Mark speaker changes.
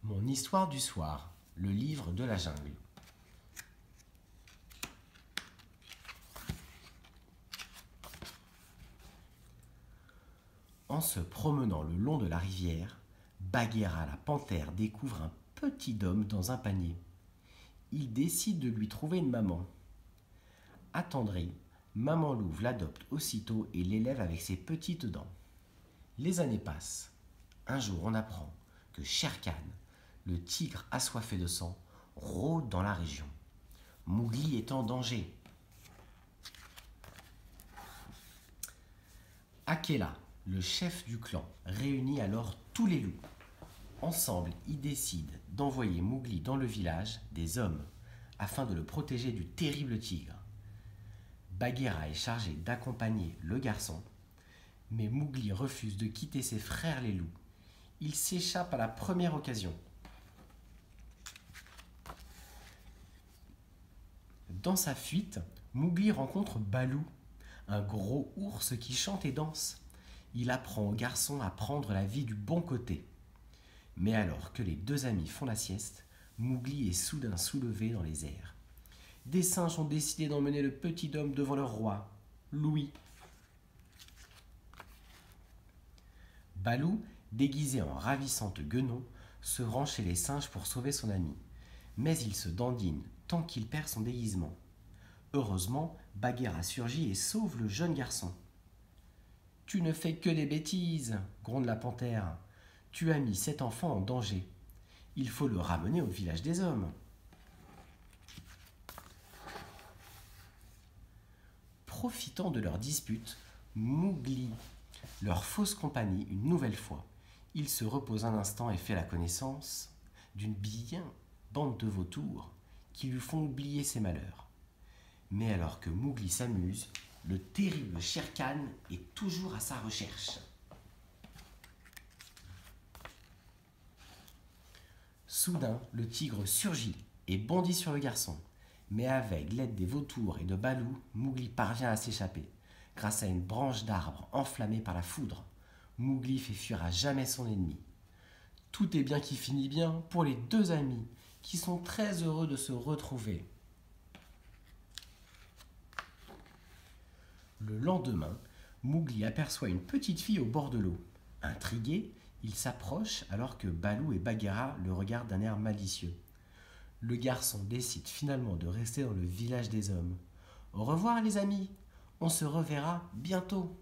Speaker 1: Mon histoire du soir, le livre de la jungle. En se promenant le long de la rivière, Bagheera la panthère découvre un petit homme dans un panier. Il décide de lui trouver une maman. Attendrie, maman louve l'adopte aussitôt et l'élève avec ses petites dents. Les années passent. Un jour, on apprend que Shere Khan, le tigre assoiffé de sang, rôde dans la région. Mowgli est en danger. Akela, le chef du clan, réunit alors tous les loups. Ensemble, ils décident d'envoyer Mowgli dans le village des hommes afin de le protéger du terrible tigre. Bagheera est chargé d'accompagner le garçon, mais Mowgli refuse de quitter ses frères les loups. Il s'échappe à la première occasion. Dans sa fuite, Mowgli rencontre Baloo, un gros ours qui chante et danse. Il apprend au garçon à prendre la vie du bon côté. Mais alors que les deux amis font la sieste, Mowgli est soudain soulevé dans les airs. Des singes ont décidé d'emmener le petit homme devant leur roi, Louis. Baloo, déguisé en ravissante guenon, se rend chez les singes pour sauver son ami. Mais il se dandine tant qu'il perd son déguisement. Heureusement, Bagheera surgit et sauve le jeune garçon. « Tu ne fais que des bêtises !» gronde la panthère. « Tu as mis cet enfant en danger. Il faut le ramener au village des hommes. » Profitant de leur dispute, Mowgli leur fausse compagnie une nouvelle fois. Il se repose un instant et fait la connaissance d'une bien bande de vautours qui lui font oublier ses malheurs. Mais alors que Mowgli s'amuse, le terrible Shere Khan est toujours à sa recherche. Soudain, le tigre surgit et bondit sur le garçon. Mais avec l'aide des vautours et de Baloo, Mowgli parvient à s'échapper. Grâce à une branche d'arbre enflammée par la foudre, Mowgli fait fuir à jamais son ennemi. Tout est bien qui finit bien pour les deux amis, qui sont très heureux de se retrouver. Le lendemain, Mowgli aperçoit une petite fille au bord de l'eau. Intrigué, il s'approche alors que Baloo et Bagheera le regardent d'un air malicieux. Le garçon décide finalement de rester dans le village des hommes. Au revoir les amis, on se reverra bientôt.